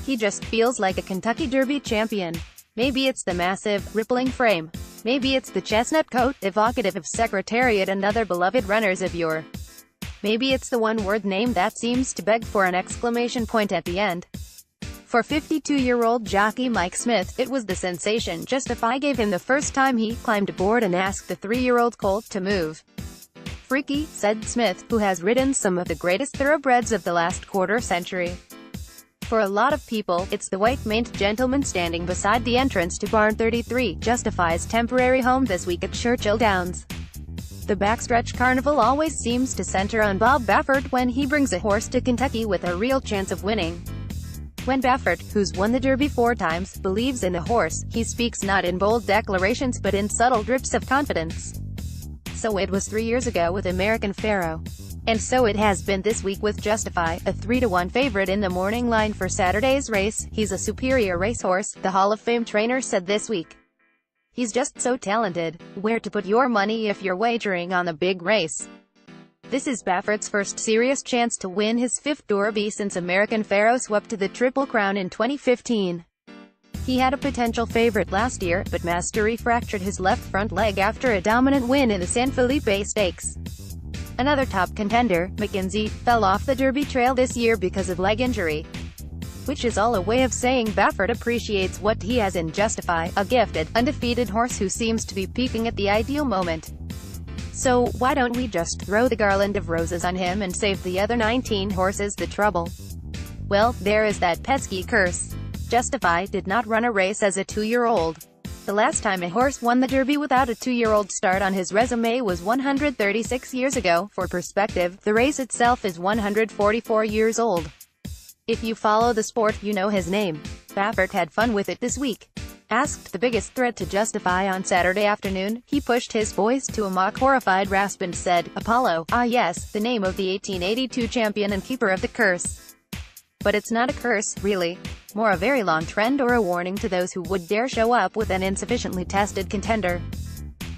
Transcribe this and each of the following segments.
He just feels like a Kentucky Derby champion. Maybe it's the massive, rippling frame. Maybe it's the chestnut coat, evocative of Secretariat and other beloved runners of yore. Maybe it's the one-word name that seems to beg for an exclamation point at the end. For 52-year-old jockey Mike Smith, it was the sensation Justify gave him the first time he climbed aboard and asked the 3-year-old colt to move. "Freaky," said Smith, who has ridden some of the greatest thoroughbreds of the last quarter-century. For a lot of people, it's the white-maned gentleman standing beside the entrance to Barn 33, Justify's temporary home this week at Churchill Downs. The backstretch carnival always seems to center on Bob Baffert when he brings a horse to Kentucky with a real chance of winning. When Baffert, who's won the Derby 4 times, believes in a horse, he speaks not in bold declarations but in subtle drips of confidence. So it was 3 years ago with American Pharoah. And so it has been this week with Justify, a 3-to-1 favorite in the morning line for Saturday's race. He's a superior racehorse, the Hall of Fame trainer said this week. He's just so talented. Where to put your money if you're wagering on the big race? This is Baffert's first serious chance to win his 5th Derby since American Pharoah swept to the Triple Crown in 2015. He had a potential favorite last year, but Mastery fractured his left front leg after a dominant win in the San Felipe Stakes. Another top contender, McKenzie, fell off the Derby trail this year because of leg injury. Which is all a way of saying Baffert appreciates what he has in Justify, a gifted, undefeated horse who seems to be peaking at the ideal moment. So, why don't we just throw the garland of roses on him and save the other 19 horses the trouble? Well, there is that pesky curse. Justify did not run a race as a 2-year-old. The last time a horse won the Derby without a 2-year-old start on his resume was 136 years ago. For perspective, the race itself is 144 years old. If you follow the sport, you know his name. Baffert had fun with it this week. Asked the biggest threat to Justify on Saturday afternoon, he pushed his voice to a mock-horrified rasp and said, "Apollo, ah yes, the name of the 1882 champion and keeper of the curse." But it's not a curse, really. More a very long trend or a warning to those who would dare show up with an insufficiently tested contender.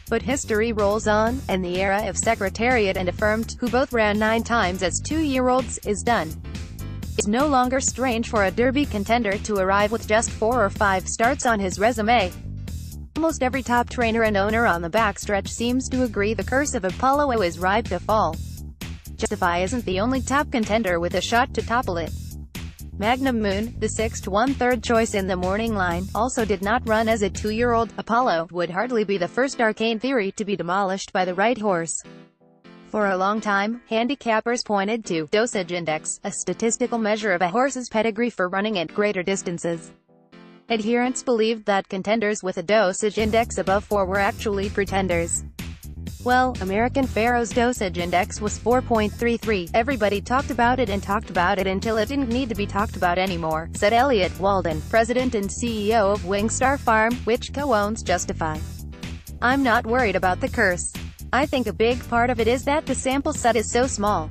But history rolls on, and the era of Secretariat and Affirmed, who both ran 9 times as 2-year-olds, is done. It's no longer strange for a Derby contender to arrive with just 4 or 5 starts on his resume. Almost every top trainer and owner on the backstretch seems to agree the curse of Apollo is ripe to fall. Justify isn't the only top contender with a shot to topple it. Magnum Moon, the 6th 1/3 choice in the morning line, also did not run as a 2-year-old. Apollo would hardly be the first arcane theory to be demolished by the right horse. For a long time, handicappers pointed to dosage index, a statistical measure of a horse's pedigree for running at greater distances. Adherents believed that contenders with a dosage index above 4 were actually pretenders. Well, American Pharoah's dosage index was 4.33. Everybody talked about it and talked about it until it didn't need to be talked about anymore, said Elliot Walden, president and CEO of Wingstar Farm, which co-owns Justify. "I'm not worried about the curse. I think a big part of it is that the sample set is so small.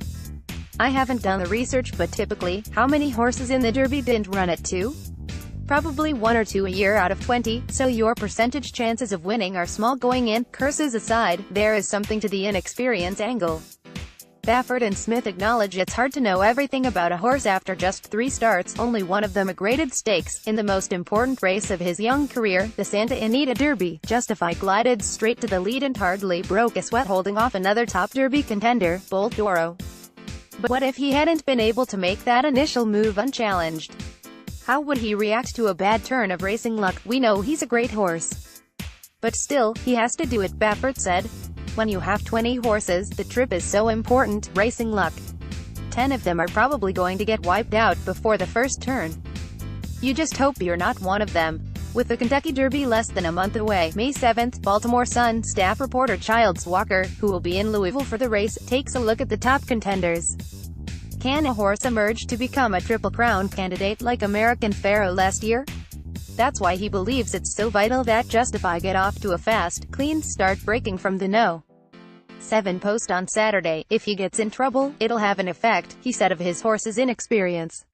I haven't done the research, but typically, how many horses in the Derby didn't run at 2? Probably 1 or 2 a year out of 20, so your percentage chances of winning are small going in. Curses aside, there is something to the inexperience angle." Baffert and Smith acknowledge it's hard to know everything about a horse after just 3 starts, only one of them a graded stakes. In the most important race of his young career, the Santa Anita Derby, Justify glided straight to the lead and hardly broke a sweat holding off another top Derby contender, Bolt Doro. But what if he hadn't been able to make that initial move unchallenged? How would he react to a bad turn of racing luck? "We know he's a great horse. But still, he has to do it," Baffert said. "When you have 20 horses, the trip is so important. Racing luck. 10 of them are probably going to get wiped out before the first turn. You just hope you're not one of them." With the Kentucky Derby less than a month away, May 7th, Baltimore Sun staff reporter Childs Walker, who will be in Louisville for the race, takes a look at the top contenders. Can a horse emerge to become a Triple Crown candidate like American Pharoah last year? That's why he believes it's so vital that Justify get off to a fast, clean start, breaking from the no. 7 post on Saturday. "If he gets in trouble, it'll have an effect," he said of his horse's inexperience.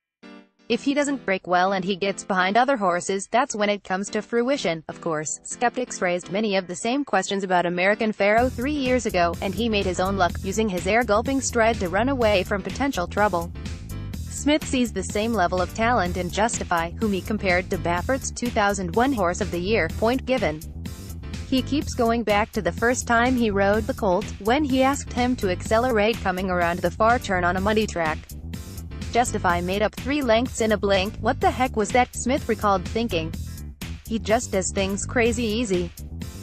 If he doesn't break well and he gets behind other horses, that's when it comes to fruition. Of course, skeptics raised many of the same questions about American Pharoah 3 years ago, and he made his own luck, using his air-gulping stride to run away from potential trouble. Smith sees the same level of talent in Justify, whom he compared to Baffert's 2001 Horse of the Year, Point Given. He keeps going back to the first time he rode the colt, when he asked him to accelerate coming around the far turn on a muddy track. Justify made up 3 lengths in a blink. What the heck was that? Smith recalled thinking. He just does things crazy easy.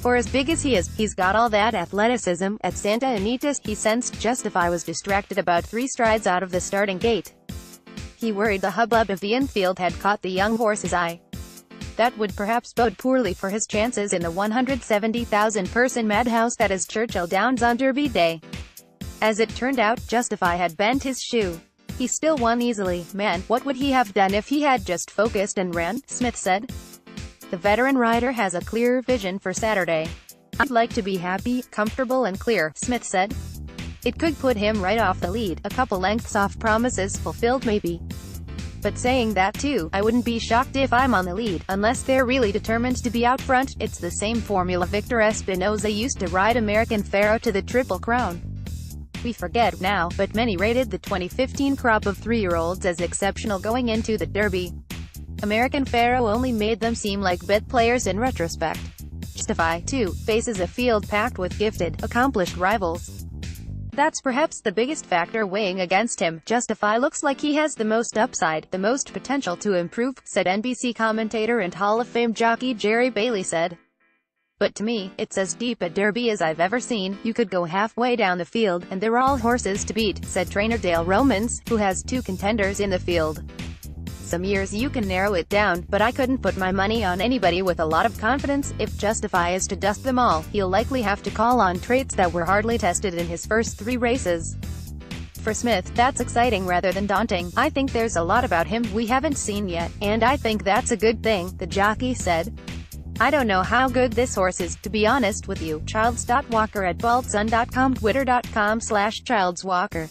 For as big as he is, he's got all that athleticism. At Santa Anita's, he sensed Justify was distracted about 3 strides out of the starting gate. He worried the hubbub of the infield had caught the young horse's eye. That would perhaps bode poorly for his chances in the 170,000-person madhouse that is Churchill Downs on Derby Day. As it turned out, Justify had bent his shoe. He still won easily. Man, what would he have done if he had just focused and ran? Smith said. The veteran rider has a clear vision for Saturday. I'd like to be happy, comfortable and clear, Smith said. It could put him right off the lead, a couple lengths off, promises fulfilled maybe. But saying that too, I wouldn't be shocked if I'm on the lead, unless they're really determined to be out front. It's the same formula Victor Espinoza used to ride American Pharoah to the Triple Crown. We forget now, but many rated the 2015 crop of 3-year-olds as exceptional going into the Derby. American Pharoah only made them seem like bet players in retrospect. Justify, too, faces a field packed with gifted, accomplished rivals. That's perhaps the biggest factor weighing against him. Justify looks like he has the most upside, the most potential to improve, said NBC commentator and Hall of Fame jockey Jerry Bailey said. But to me, it's as deep a Derby as I've ever seen. You could go halfway down the field, and they're all horses to beat, said trainer Dale Romans, who has 2 contenders in the field. Some years you can narrow it down, but I couldn't put my money on anybody with a lot of confidence. If Justify is to dust them all, he'll likely have to call on traits that were hardly tested in his first 3 races. For Smith, that's exciting rather than daunting. I think there's a lot about him we haven't seen yet, and I think that's a good thing, the jockey said. I don't know how good this horse is, to be honest with you. Childs.Walker at baldsun.com, twitter.com/childswalker.